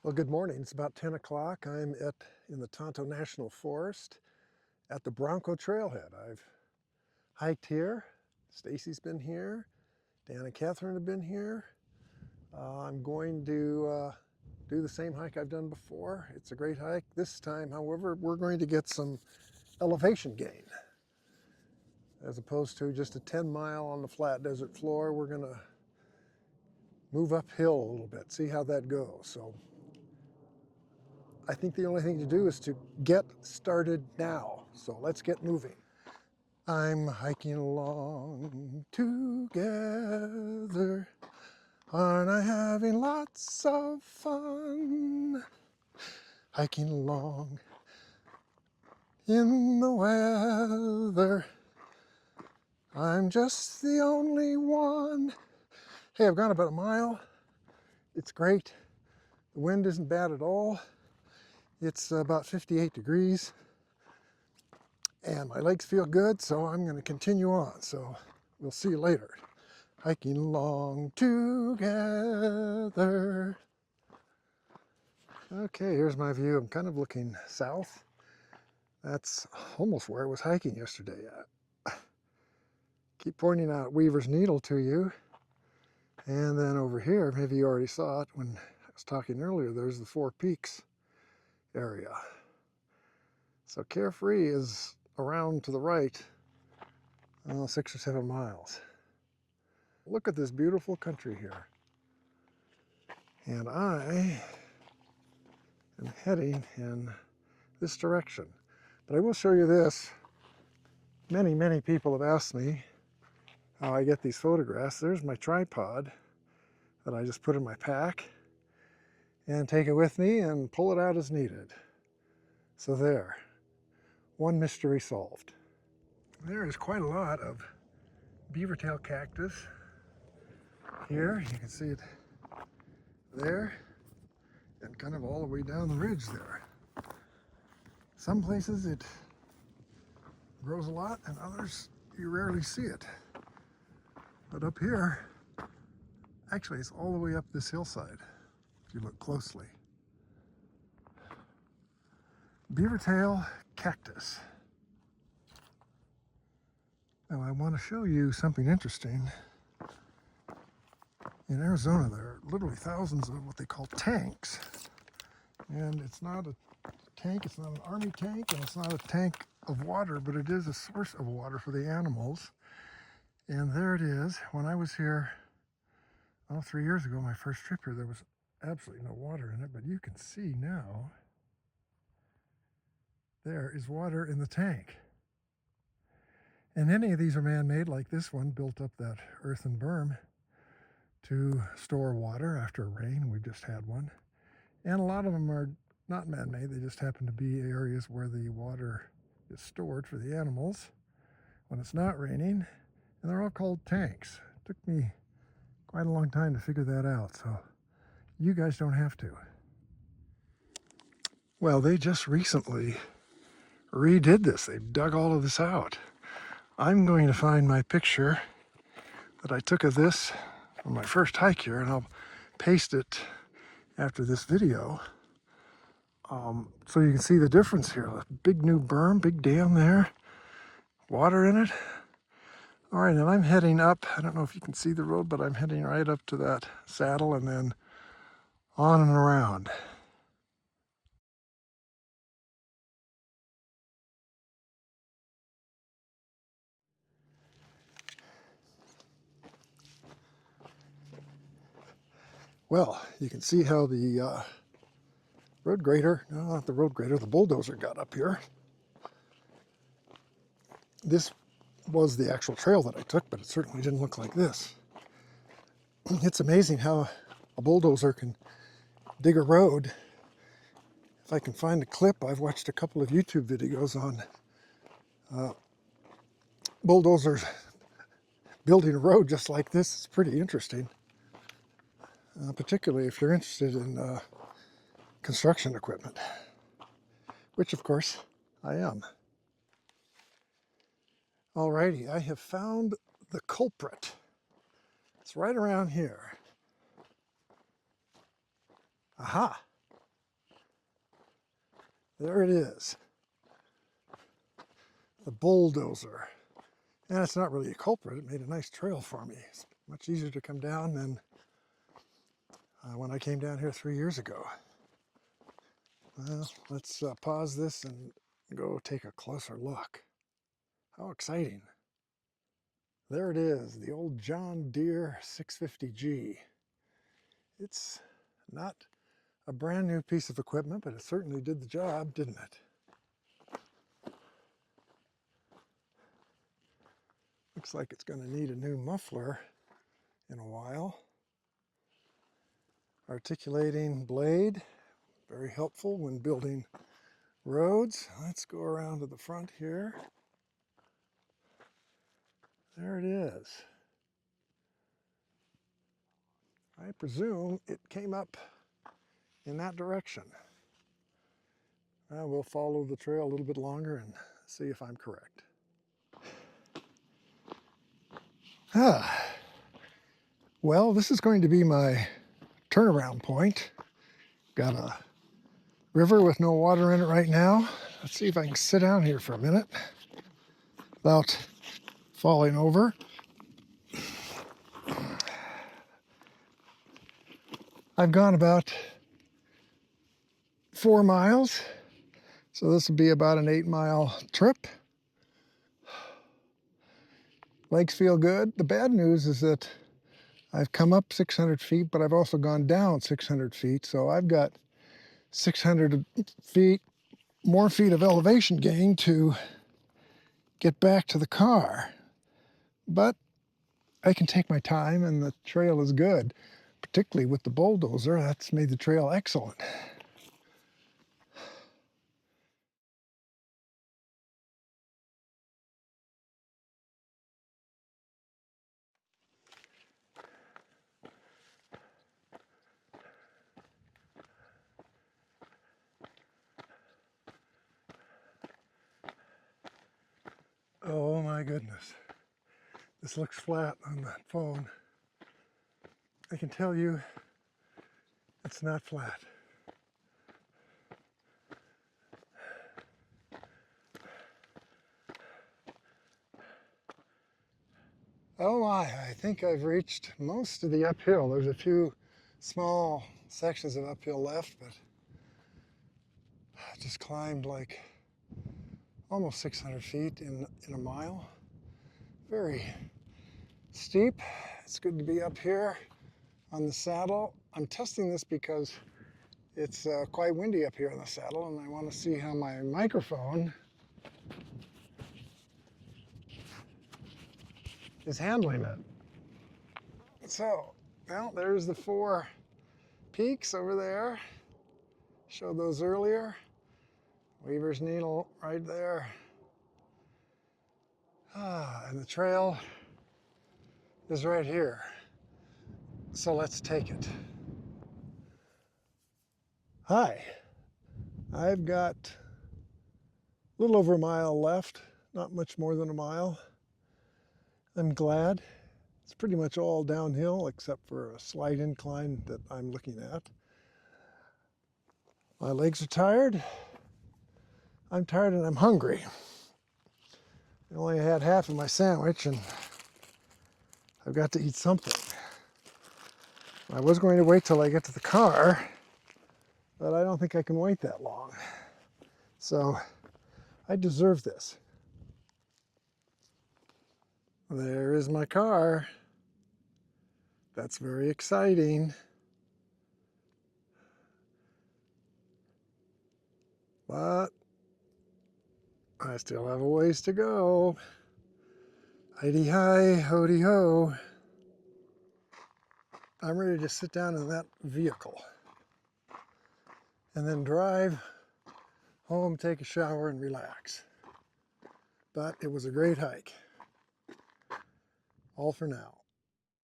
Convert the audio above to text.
Well, good morning. It's about 10 o'clock. I'm in the Tonto National Forest at the Bronco trailhead. I've hiked here. Stacy's been here. Dan and Catherine have been here. I'm going to do the same hike I've done before. It's a great hike. This time, however, we're going to get some elevation gain. As opposed to just a 10-mile on the flat desert floor, we're going to move uphill a little bit, see how that goes. So I think the only thing to do is to get started now. So let's get moving. I'm hiking along together. Aren't I having lots of fun? Hiking along in the weather. I'm just the only one. Hey, I've gone about a mile. It's great. The wind isn't bad at all. It's about 58 degrees. And my legs feel good, so I'm going to continue on. So we'll see you later. Hiking along together. Okay, here's my view. I'm kind of looking south. That's almost where I was hiking yesterday. Keep pointing out Weaver's Needle to you. And then over here, maybe you already saw it when I was talking earlier, there's the Four Peaks area. So Carefree is around to the right, 6 or 7 miles. Look at this beautiful country here. And I am heading in this direction. But I will show you this. Many people have asked me how I get these photographs. There's my tripod that I just put in my pack and take it with me and pull it out as needed. So there, one mystery solved. There is quite a lot of beavertail cactus here. You can see it there and kind of all the way down the ridge there. Some places it grows a lot and others you rarely see it. But up here, actually it's all the way up this hillside if you look closely. Beavertail cactus. Now I want to show you something interesting. In Arizona there are literally thousands of what they call tanks. And it's not a tank, it's not an army tank, and it's not a tank of water, but it is a source of water for the animals. And there it is. When I was here, 3 years ago, my first trip here, there was absolutely no water in it, but you can see now, there is water in the tank. And any of these are man-made, like this one, built up that earthen berm to store water after a rain. We've just had one. And a lot of them are not man-made, they just happen to be areas where the water is stored for the animals when it's not raining, and they're all called tanks. It took me quite a long time to figure that out, so you guys don't have to. Well, they just recently redid this. They dug all of this out. I'm going to find my picture that I took of this on my first hike here, and I'll paste it after this video. So you can see the difference here. A big new berm, big dam there, water in it. All right, and I'm heading up. I don't know if you can see the road, but I'm heading right up to that saddle and then on and around. Well, you can see how the road grader, no, not the road grader, the bulldozer got up here. This was the actual trail that I took, but it certainly didn't look like this. It's amazing how a bulldozer can dig a road. If I can find a clip, I've watched a couple of YouTube videos on bulldozers building a road just like this. It's pretty interesting, particularly if you're interested in construction equipment, which of course I am. Alrighty, I have found the culprit. It's right around here. Aha! There it is. The bulldozer. And it's not really a culprit. It made a nice trail for me. It's much easier to come down than when I came down here 3 years ago. Well, let's pause this and go take a closer look. How exciting. There it is, the old John Deere 650G. It's not a brand new piece of equipment, but it certainly did the job, didn't it? Looks like it's going to need a new muffler in a while. Articulating blade, very helpful when building roads. Let's go around to the front here. There it is. I presume it came up in that direction. We'll follow the trail a little bit longer and see if I'm correct. Well, this is going to be my turnaround point. Got a river with no water in it right now. Let's see if I can sit down here for a minute without falling over. I've gone about 4 miles, so this will be about an 8-mile trip. Legs feel good. The bad news is that I've come up 600 feet, but I've also gone down 600 feet, so I've got 600 feet, more feet of elevation gain to get back to the car. But I can take my time, and the trail is good, particularly with the bulldozer. That's made the trail excellent. Oh my goodness. This looks flat on the phone. I can tell you it's not flat. Oh my, I think I've reached most of the uphill. There's a few small sections of uphill left, but I just climbed like almost 600 feet in a mile. Very steep. It's good to be up here on the saddle. I'm testing this because it's quite windy up here on the saddle, and I want to see how my microphone is handling it. So, well, there's the 4 peaks over there. Showed those earlier. Weaver's Needle right there. And the trail is right here. So let's take it. Hi. I've got a little over a mile left, not much more than a mile. I'm glad. It's pretty much all downhill except for a slight incline that I'm looking at. My legs are tired. I'm tired and I'm hungry. I only had half of my sandwich and I've got to eat something. I was going to wait till I get to the car, but I don't think I can wait that long. So I deserve this. There is my car. That's very exciting. But I still have a ways to go. Hi-de-hi, ho-de-ho. I'm ready to sit down in that vehicle and then drive home, take a shower, and relax. But it was a great hike. All for now.